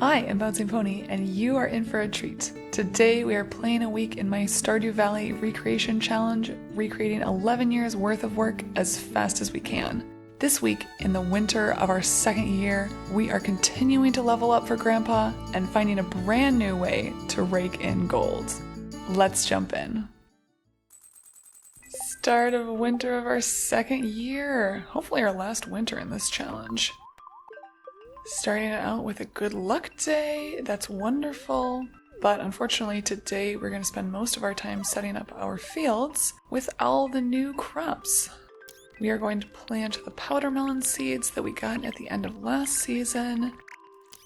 I am BouncingPony, and you are in for a treat. Today we are playing a week in my Stardew Valley Recreation Challenge, recreating 11 years worth of work as fast as we can. This week, in the winter of our second year, we are continuing to level up for Grandpa and finding a brand new way to rake in gold. Let's jump in. Start of winter of our second year. Hopefully our last winter in this challenge. Starting it out with a good luck day, that's wonderful. But unfortunately today we're going to spend most of our time setting up our fields with all the new crops. We are going to plant the powder melon seeds that we got at the end of last season.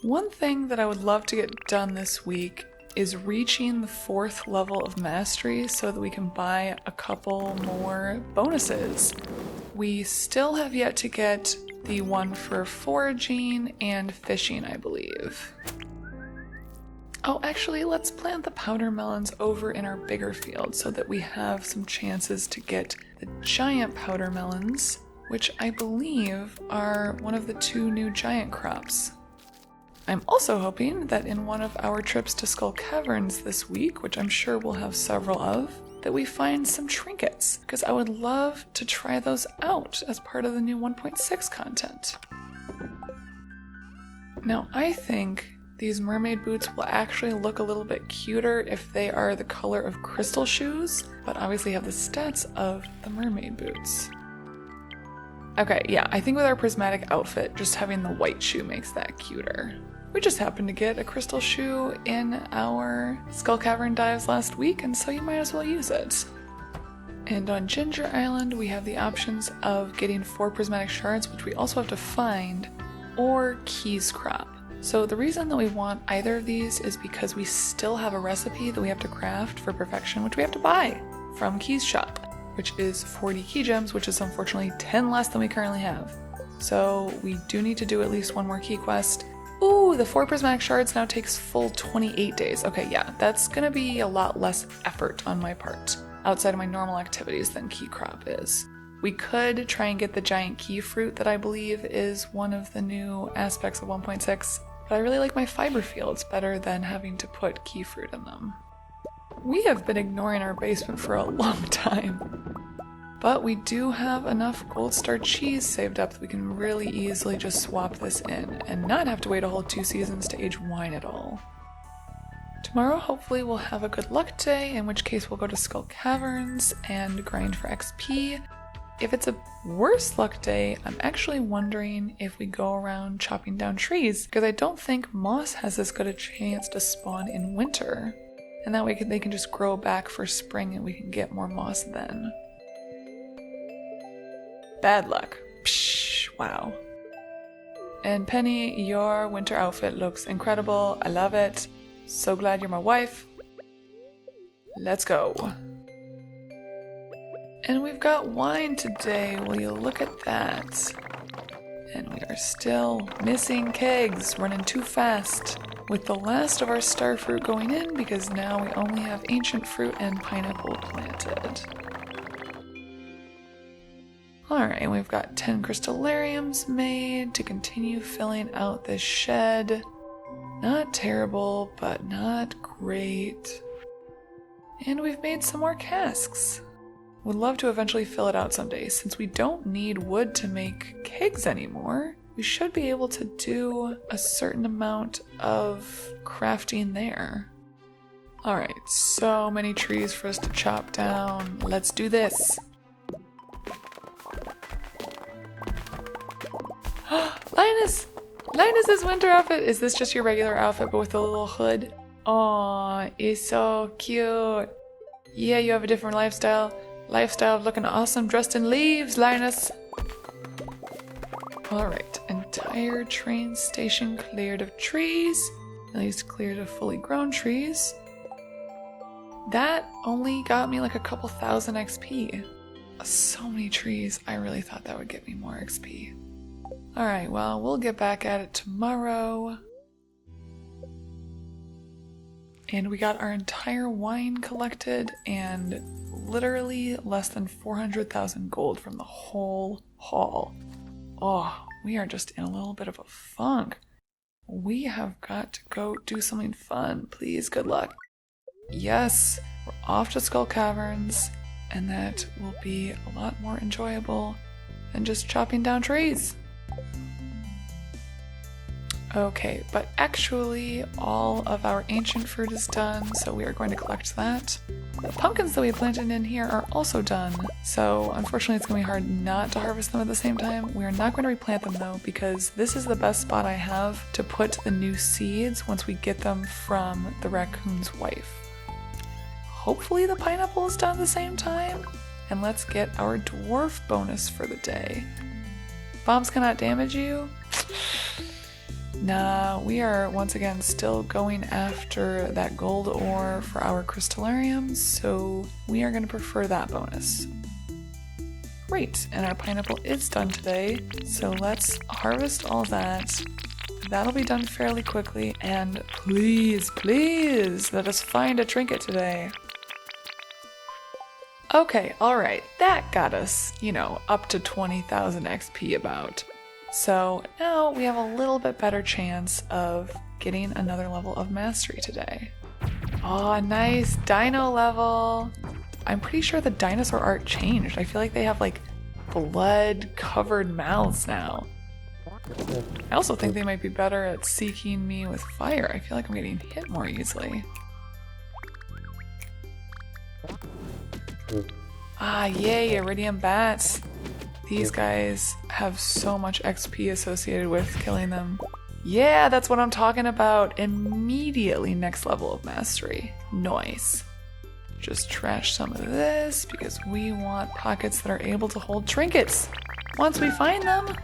One thing that I would love to get done this week is reaching the 4th level of mastery so that we can buy a couple more bonuses. We still have yet to get the one for foraging and fishing, I believe. Oh, actually, let's plant the powder melons over in our bigger field so that we have some chances to get the giant powder melons, which I believe are one of the 2 new giant crops. I'm also hoping that in one of our trips to Skull Caverns this week, which I'm sure we'll have several of, that we find some trinkets, because I would love to try those out as part of the new 1.6 content. Now, I think these mermaid boots will actually look a little bit cuter if they are the color of crystal shoes, but obviously have the stats of the mermaid boots. Okay, yeah, I think with our prismatic outfit, just having the white shoe makes that cuter. We just happened to get a crystal shoe in our Skull Cavern dives last week, and so you might as well use it. And on Ginger Island, we have the options of getting 4 prismatic shards, which we also have to find, or Keys Crop. So the reason that we want either of these is because we still have a recipe that we have to craft for perfection, which we have to buy from Keys Shop, which is 40 key gems, which is unfortunately 10 less than we currently have. So we do need to do at least one more key quest. Ooh, the 4 prismatic shards now takes full 28 days. Okay, yeah, that's gonna be a lot less effort on my part, outside of my normal activities than key crop is. We could try and get the giant key fruit that I believe is one of the new aspects of 1.6, but I really like my fiber fields better than having to put key fruit in them. We have been ignoring our basement for a long time. But we do have enough gold star cheese saved up that we can really easily just swap this in and not have to wait a whole 2 seasons to age wine at all. Tomorrow hopefully we'll have a good luck day, in which case we'll go to Skull Caverns and grind for XP. If it's a worse luck day, I'm actually wondering if we go around chopping down trees, because I don't think moss has as good a chance to spawn in winter. And that way they can just grow back for spring and we can get more moss then. Bad luck. Psh, wow. And Penny, your winter outfit looks incredible. I love it. So glad you're my wife. Let's go. And we've got wine today. Will you look at that? And we are still missing kegs, running too fast. With the last of our star fruit going in because now we only have ancient fruit and pineapple planted. Alright, we've got 10 crystallariums made to continue filling out this shed. Not terrible, but not great. And we've made some more casks. Would love to eventually fill it out someday. Since we don't need wood to make kegs anymore, we should be able to do a certain amount of crafting there. Alright, so many trees for us to chop down. Let's do this. Linus! Linus's winter outfit! Is this just your regular outfit but with a little hood? Aw, it's so cute. Yeah, you have a different lifestyle. Lifestyle of looking awesome dressed in leaves, Linus! Alright, entire train station cleared of trees. At least cleared of fully grown trees. That only got me like a couple thousand XP. So many trees, I really thought that would get me more XP. Alright, well, we'll get back at it tomorrow. And we got our entire wine collected and literally less than 400,000 gold from the whole haul. Oh, we are just in a little bit of a funk. we have got to go do something fun. Please, good luck. Yes, we're off to Skull Caverns, and that will be a lot more enjoyable than just chopping down trees. Okay, but actually all of our ancient fruit is done, so we are going to collect that. The pumpkins that we planted in here are also done, so unfortunately it's going to be hard not to harvest them at the same time. We are not going to replant them though, because this is the best spot I have to put the new seeds once we get them from the raccoon's wife. Hopefully the pineapple is done at the same time, and let's get our dwarf bonus for the day. Bombs cannot damage you? Nah, we are once again still going after that gold ore for our crystallariums, so we are going to prefer that bonus. Great, and our pineapple is done today, so let's harvest all that. That'll be done fairly quickly, and please, please, let us find a trinket today. Okay, alright, that got us, up to 20,000 XP about. So now we have a little bit better chance of getting another level of mastery today. Oh, nice dino level. I'm pretty sure the dinosaur art changed. I feel like they have like blood covered mouths now. I also think they might be better at seeking me with fire. I feel like I'm getting hit more easily. Ah, yay, iridium bats. These guys have so much XP associated with killing them. Yeah, that's what I'm talking about. Immediately next level of mastery. Nice. Just trash some of this because we want pockets that are able to hold trinkets once we find them.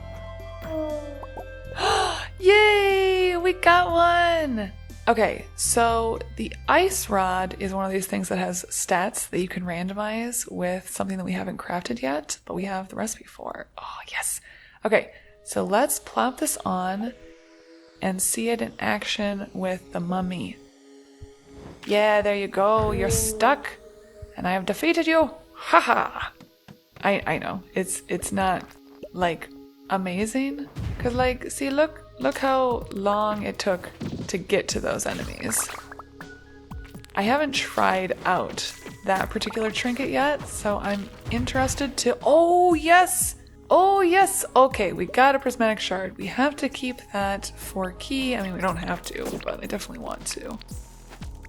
Yay! We got one! Okay, so the ice rod is one of these things that has stats that you can randomize with something that we haven't crafted yet, but we have the recipe for. Oh, yes. Okay, so let's plop this on and see it in action with the mummy. Yeah, there you go. You're stuck, and I have defeated you. Haha. I know. It's not like amazing, cause like see look how long it took to get to those enemies. I haven't tried out that particular trinket yet, so I'm interested to. Oh yes! Oh yes! Okay, we got a prismatic shard. We have to keep that for key. I mean, we don't have to, but I definitely want to.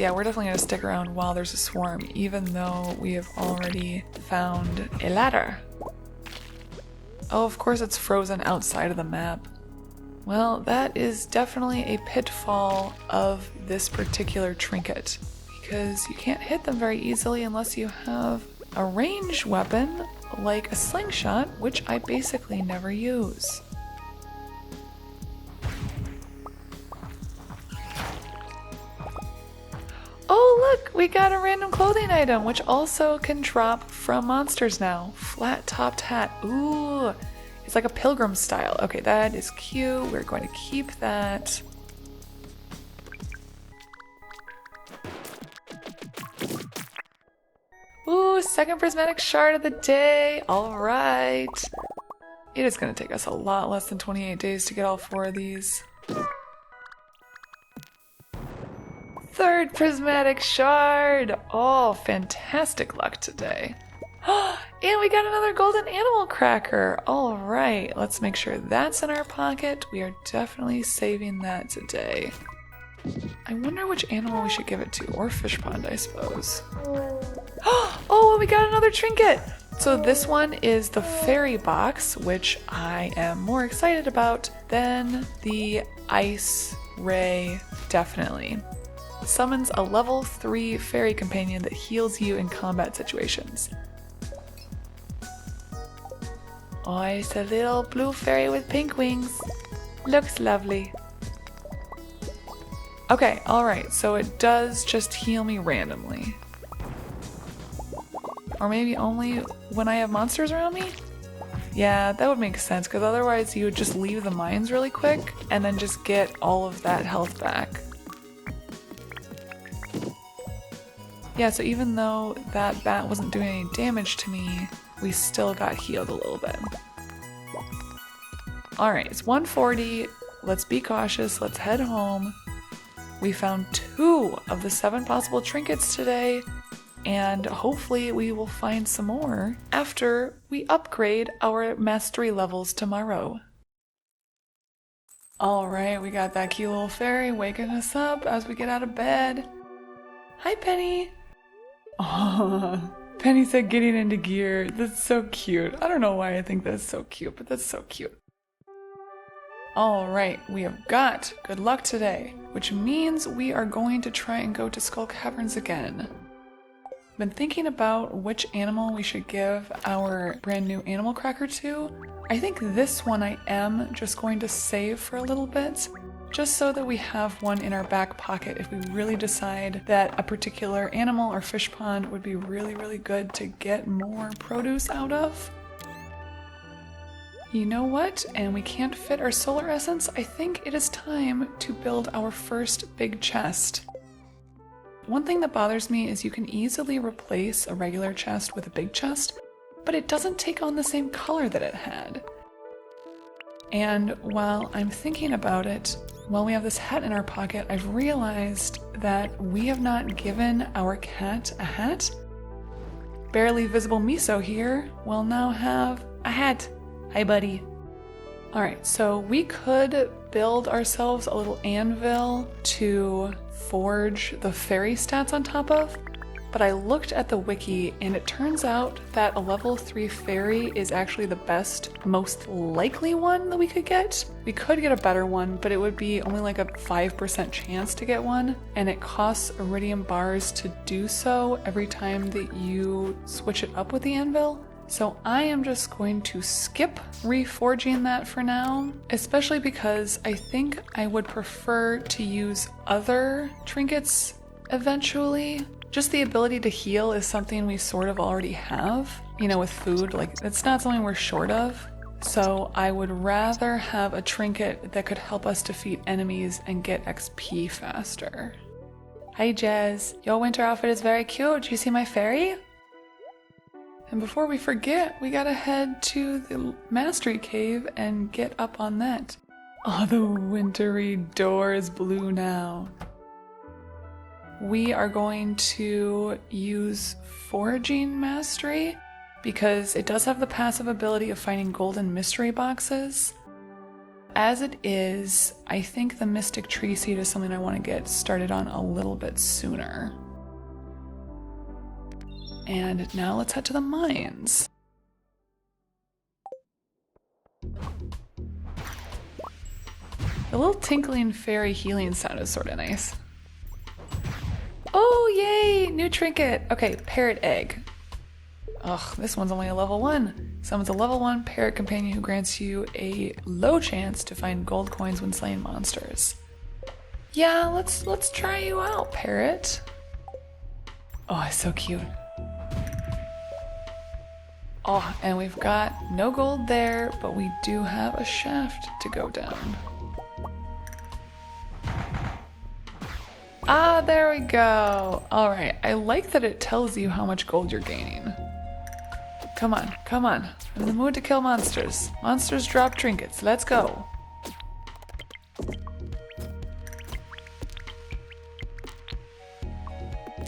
Yeah, we're definitely gonna stick around while there's a swarm, even though we have already found a ladder. Oh, of course it's frozen outside of the map. Well, that is definitely a pitfall of this particular trinket, because you can't hit them very easily unless you have a ranged weapon like a slingshot, which I basically never use. Oh look, we got a random clothing item, which also can drop from monsters now. Flat topped hat. Ooh, it's like a pilgrim style. Okay, that is cute. We're going to keep that. Ooh, second prismatic shard of the day. All right. It is going to take us a lot less than 28 days to get all 4 of these. Third prismatic shard. Oh, fantastic luck today. And we got another golden animal cracker. All right, let's make sure that's in our pocket. We are definitely saving that today. I wonder which animal we should give it to, or fish pond, I suppose. Oh, we got another trinket. So this one is the fairy box, which I am more excited about than the ice ray, definitely. Summons a level 3 fairy companion that heals you in combat situations. Oh, it's a little blue fairy with pink wings. Looks lovely. Okay, alright, so it does just heal me randomly. Or maybe only when I have monsters around me? Yeah, that would make sense, because otherwise you would just leave the mines really quick and then just get all of that health back. Yeah, so even though that bat wasn't doing any damage to me, we still got healed a little bit. Alright, it's 140. let's be cautious, let's head home. We found 2 of the 7 possible trinkets today, and hopefully we will find some more after we upgrade our mastery levels tomorrow. Alright, we got that cute little fairy waking us up as we get out of bed. Hi, Penny! Aww. Penny said getting into gear. That's so cute. I don't know why I think that's so cute, but that's so cute. Alright, we have got good luck today, which means we are going to try and go to Skull Caverns again. Been thinking about which animal we should give our brand new animal cracker to. I think this one I am just going to save for a little bit, just so that we have one in our back pocket if we really decide that a particular animal or fish pond would be really good to get more produce out of. You know what? And we can't fit our solar essence. I think it is time to build our first big chest. One thing that bothers me is you can easily replace a regular chest with a big chest, but it doesn't take on the same color that it had. And while I'm thinking about it, while we have this hat in our pocket, I've realized that we have not given our cat a hat. Barely visible Miso here will now have a hat. Hi, buddy. Alright, so we could build ourselves a little anvil to forge the fairy stats on top of, but I looked at the wiki and it turns out that a level 3 fairy is actually the best, most likely one that we could get. We could get a better one, but it would be only like a 5% chance to get one, and it costs iridium bars to do so every time that you switch it up with the anvil. So I am just going to skip reforging that for now, especially because I think I would prefer to use other trinkets eventually. Just the ability to heal is something we sort of already have, you know, with food. Like, it's not something we're short of. So I would rather have a trinket that could help us defeat enemies and get XP faster. Hi Jazz, your winter outfit is very cute. Did you see my fairy? And before we forget, we gotta head to the Mastery Cave and get up on that. Oh, the wintry door is blue now. We are going to use Foraging Mastery because it does have the passive ability of finding golden mystery boxes. As it is, I think the Mystic Tree Seed is something I want to get started on a little bit sooner. And now let's head to the mines. The little tinkling fairy healing sound is sort of nice. Oh, yay! New trinket! Okay, Parrot Egg. Ugh, this one's only a level 1. Summons a level 1 parrot companion who grants you a low chance to find gold coins when slaying monsters. Yeah, let's try you out, Parrot. Oh, it's so cute. Oh, and we've got no gold there, but we do have a shaft to go down. Ah, there we go. All right, I like that it tells you how much gold you're gaining. Come on, come on. I'm in the mood to kill monsters. Monsters drop trinkets. Let's go.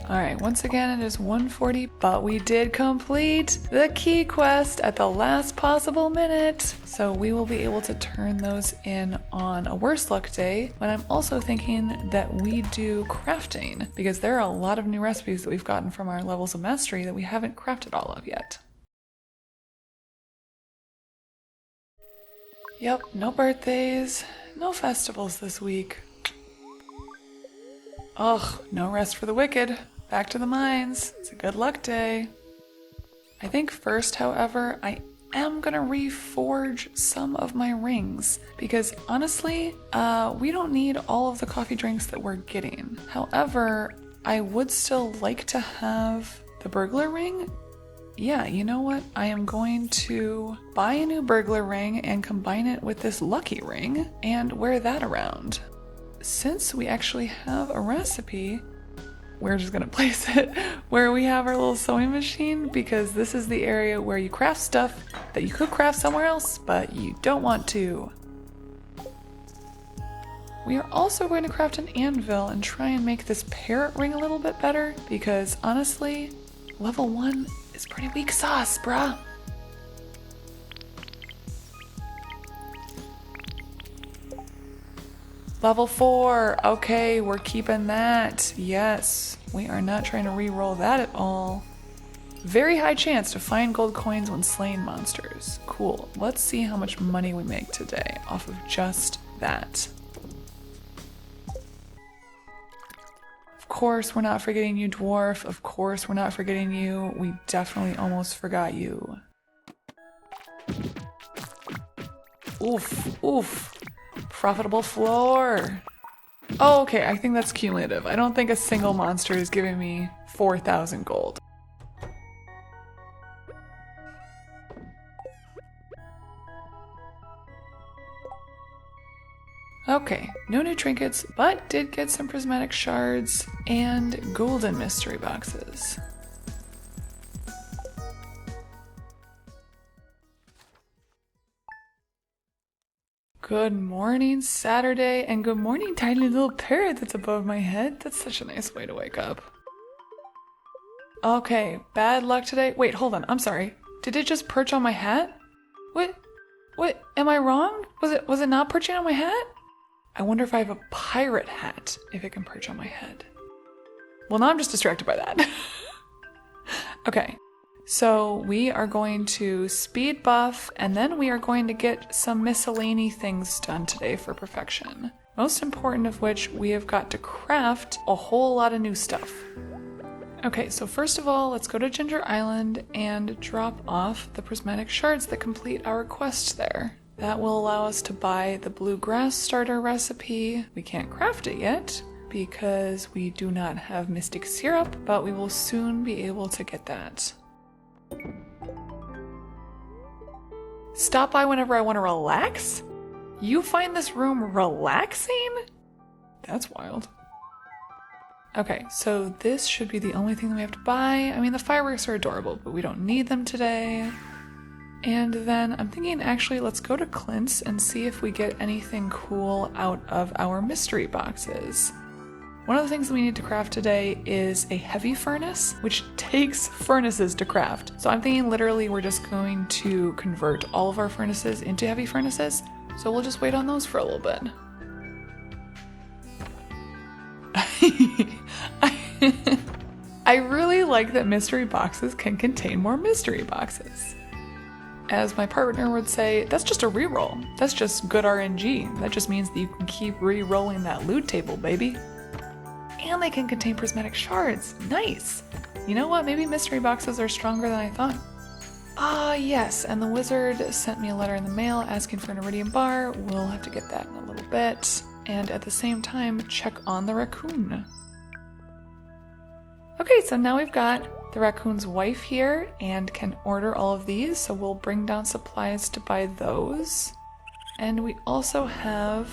Alright, once again it is 1:40, but we did complete the key quest at the last possible minute. So we will be able to turn those in on a worse luck day, but I'm also thinking that we do crafting, because there are a lot of new recipes that we've gotten from our levels of mastery that we haven't crafted all of yet. Yep, no birthdays, no festivals this week. Ugh, no rest for the wicked. Back to the mines. It's a good luck day. I think first, however, I am gonna reforge some of my rings because honestly, we don't need all of the coffee drinks that we're getting. However, I would still like to have the burglar ring. Yeah, you know what? I am going to buy a new burglar ring and combine it with this lucky ring and wear that around. Since we actually have a recipe, we're just gonna place it where we have our little sewing machine because this is the area where you craft stuff that you could craft somewhere else, but you don't want to. We are also going to craft an anvil and try and make this parrot ring a little bit better because honestly, level 1 is pretty weak sauce, bruh. Level 4, okay, we're keeping that. Yes, we are not trying to re-roll that at all. Very high chance to find gold coins when slaying monsters. Cool, let's see how much money we make today off of just that. Of course we're not forgetting you, dwarf. Of course we're not forgetting you. We definitely almost forgot you. Oof, oof. Profitable floor. Oh, okay, I think that's cumulative. I don't think a single monster is giving me 4,000 gold. Okay, no new trinkets, but did get some prismatic shards and golden mystery boxes. Good morning, Saturday, and good morning, tiny little parrot that's above my head. That's such a nice way to wake up. Okay, bad luck today. Wait, hold on, I'm sorry. Did it just perch on my hat? What, am I wrong? Was it not perching on my hat? I wonder if I have a pirate hat, if it can perch on my head. Well, now I'm just distracted by that. Okay, so we are going to speed buff, and then we are going to get some miscellany things done today for perfection. Most important of which, we have got to craft a whole lot of new stuff. Okay, so first of all, let's go to Ginger Island and drop off the prismatic shards that complete our quest there. That will allow us to buy the bluegrass starter recipe. We can't craft it yet because we do not have mystic syrup, but we will soon be able to get that. Stop by whenever I want to relax? You find this room relaxing? That's wild. Okay, so this should be the only thing that we have to buy. I mean, the fireworks are adorable, but we don't need them today. And then I'm thinking, actually, let's go to Clint's and see if we get anything cool out of our mystery boxes. One of the things that we need to craft today is a heavy furnace, which takes furnaces to craft. So I'm thinking literally we're just going to convert all of our furnaces into heavy furnaces. So we'll just wait on those for a little bit. I really like that mystery boxes can contain more mystery boxes. As my partner would say, that's just a reroll. That's just good RNG. That just means that you can keep re-rolling that loot table, baby. And they can contain prismatic shards. Nice. You know what? Maybe mystery boxes are stronger than I thought. Ah, yes. And the wizard sent me a letter in the mail asking for an iridium bar. We'll have to get that in a little bit. And at the same time, check on the raccoon. Okay, so now we've got the raccoon's wife here and can order all of these, so we'll bring down supplies to buy those. And we also have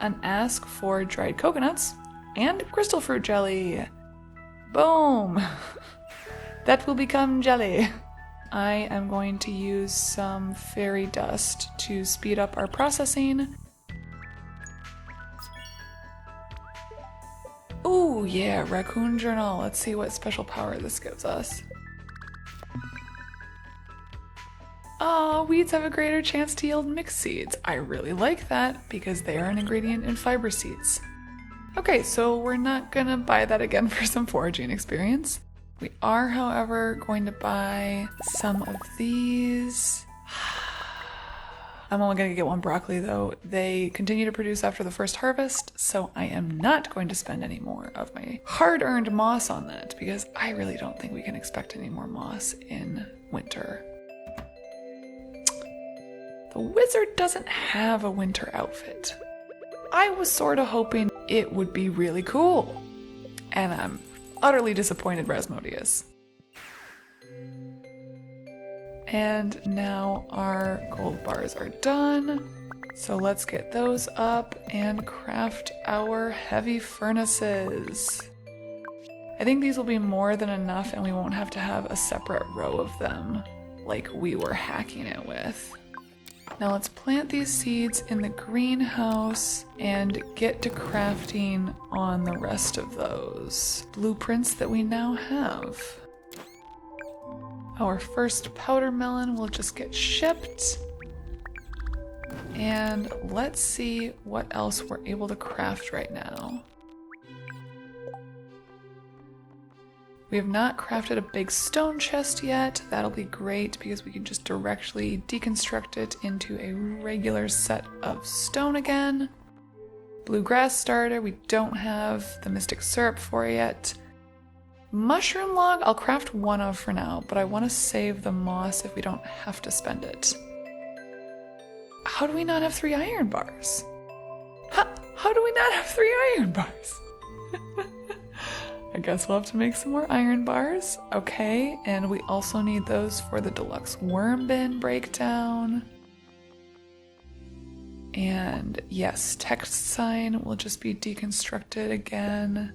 an ask for dried coconuts and crystal fruit jelly. Boom! That will become jelly. I am going to use some fairy dust to speed up our processing. Ooh, yeah, raccoon journal. Let's see what special power this gives us. Ah, weeds have a greater chance to yield mixed seeds. I really like that because they are an ingredient in fiber seeds. Okay, so we're not gonna buy that again for some foraging experience. We are, however, going to buy some of these. I'm only going to get one broccoli though. They continue to produce after the first harvest, so I am not going to spend any more of my hard-earned moss on that because I really don't think we can expect any more moss in winter. The wizard doesn't have a winter outfit. I was sort of hoping it would be really cool, and I'm utterly disappointed, Rasmodius. And now our gold bars are done. So let's get those up and craft our heavy furnaces. I think these will be more than enough and we won't have to have a separate row of them like we were hacking it with. Now let's plant these seeds in the greenhouse and get to crafting on the rest of those blueprints that we now have. Our first powder melon will just get shipped. And let's see what else we're able to craft right now. We have not crafted a big stone chest yet. That'll be great because we can just directly deconstruct it into a regular set of stone again. Bluegrass starter, we don't have the mystic syrup for yet. Mushroom log, I'll craft one of for now, but I want to save the moss if we don't have to spend it. How do we not have 3 iron bars? How do we not have 3 iron bars? I guess we'll have to make some more iron bars. Okay, and we also need those for the deluxe worm bin breakdown. And yes, text sign will just be deconstructed again.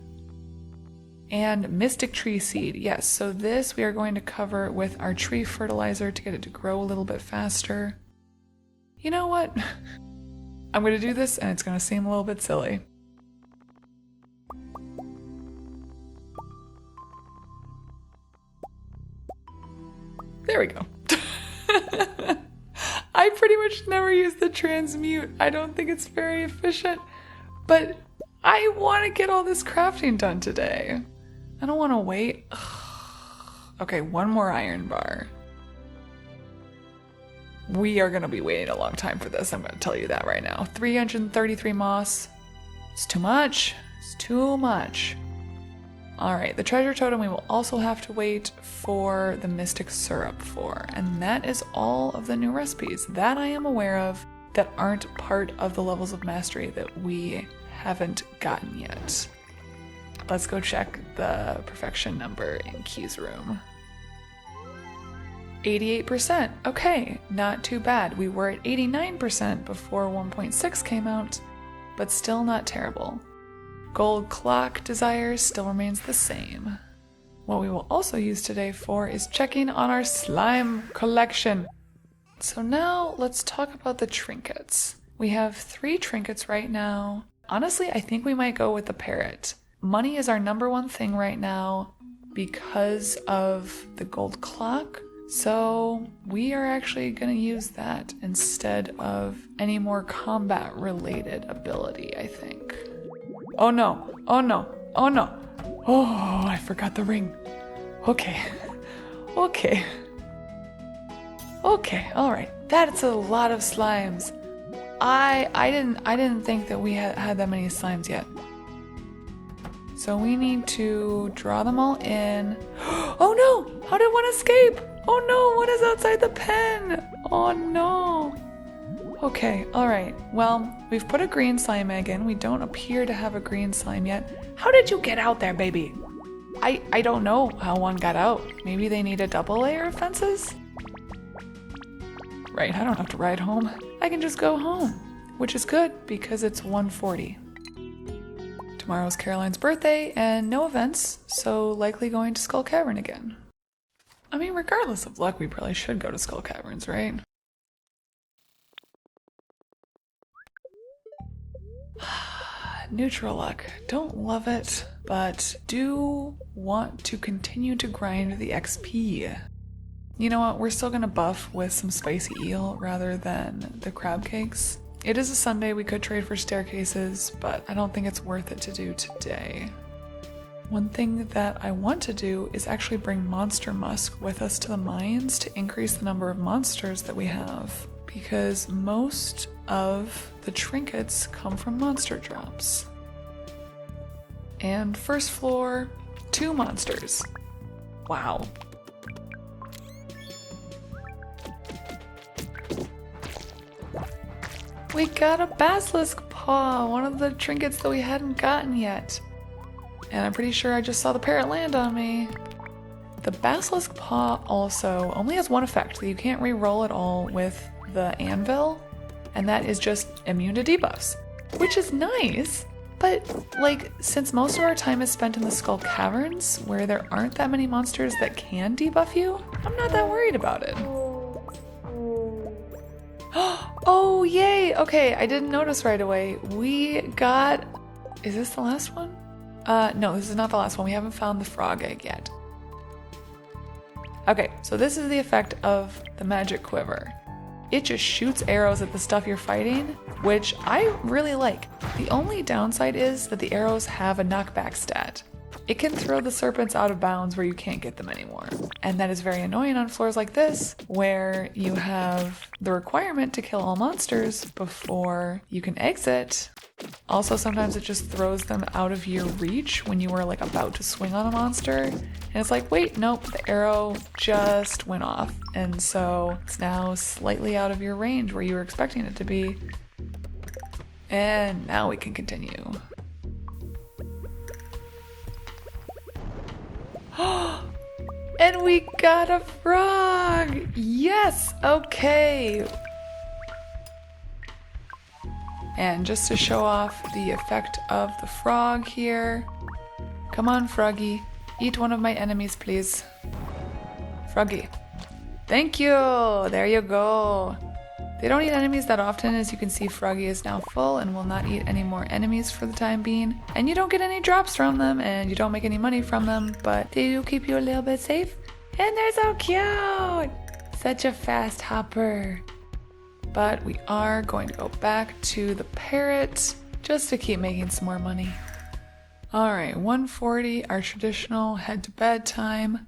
And mystic tree seed, yes, so this we are going to cover with our tree fertilizer to get it to grow a little bit faster. You know what? I'm going to do this and it's going to seem a little bit silly. There we go. I pretty much never use the transmute. I don't think it's very efficient, but I want to get all this crafting done today. I don't want to wait. Okay, one more iron bar. We are going to be waiting a long time for this. I'm going to tell you that right now. 333 moss. It's too much. It's too much. All right, the treasure totem we will also have to wait for the mystic syrup for. And that is all of the new recipes that I am aware of that aren't part of the levels of mastery that we haven't gotten yet. Let's go check the perfection number in Key's room. 88%. Okay, not too bad. We were at 89% before 1.6 came out, but still not terrible. Gold clock desires still remains the same. What we will also use today for is checking on our slime collection. So now let's talk about the trinkets. We have 3 trinkets right now. Honestly, I think we might go with the parrot. Money is our #1 thing right now because of the gold clock. So we are actually going to use that instead of any more combat related ability, I think. Oh no, oh no, oh no. Oh, I forgot the ring. Okay, okay. Okay, all right. That's a lot of slimes. I didn't think that we had that many slimes yet. So we need to draw them all in. Oh no! How did one escape? Oh no, one is outside the pen! Oh no! Okay, alright. Well, we've put a green slime egg in. We don't appear to have a green slime yet. How did you get out there, baby? I don't know how one got out. Maybe they need a double layer of fences? Right, I don't have to ride home. I can just go home, which is good because it's 1:40. Tomorrow's Caroline's birthday and no events, so likely going to Skull Cavern again. I mean, regardless of luck, we probably should go to Skull Caverns, right? Neutral luck. Don't love it, but do want to continue to grind the XP. You know what? We're still gonna buff with some spicy eel rather than the crab cakes. It is a Sunday, we could trade for staircases, but I don't think it's worth it to do today. One thing that I want to do is actually bring Monster Musk with us to the mines to increase the number of monsters that we have, because most of the trinkets come from monster drops. And first floor, 2 monsters. Wow. We got a basilisk paw, one of the trinkets that we hadn't gotten yet. And I'm pretty sure I just saw the parrot land on me. The basilisk paw also only has one effect that you can't re-roll at all with the anvil, and that is just immune to debuffs, which is nice. But like, since most of our time is spent in the Skull Caverns, where there aren't that many monsters that can debuff you, I'm not that worried about it. Oh, yay! Okay, I didn't notice right away. We got... Is this the last one? No, this is not the last one. We haven't found the frog egg yet. Okay, so this is the effect of the magic quiver. It just shoots arrows at the stuff you're fighting, which I really like. The only downside is that the arrows have a knockback stat. It can throw the serpents out of bounds where you can't get them anymore. And that is very annoying on floors like this, where you have the requirement to kill all monsters before you can exit. Also, sometimes it just throws them out of your reach when you were like about to swing on a monster. And it's like, wait, nope, the arrow just went off. And so it's now slightly out of your range where you were expecting it to be. And now we can continue. And we got a frog! Yes! Okay! And just to show off the effect of the frog here. Come on, Froggy. Eat one of my enemies, please. Froggy. Thank you! There you go. They don't eat enemies that often. As you can see, Froggy is now full and will not eat any more enemies for the time being. And you don't get any drops from them, and you don't make any money from them, but they do keep you a little bit safe. And they're so cute! Such a fast hopper. But we are going to go back to the parrot just to keep making some more money. Alright, 1:40, our traditional head to bed time.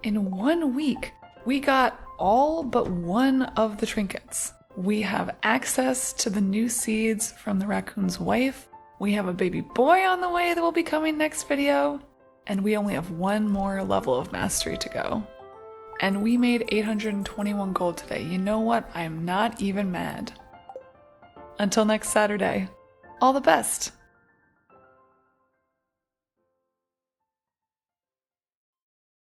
In 1 week, we got all but one of the trinkets. We have access to the new seeds from the raccoon's wife. We have a baby boy on the way that will be coming next video. And we only have one more level of mastery to go. And we made 821 gold today. You know what? I'm not even mad. Until next Saturday, all the best.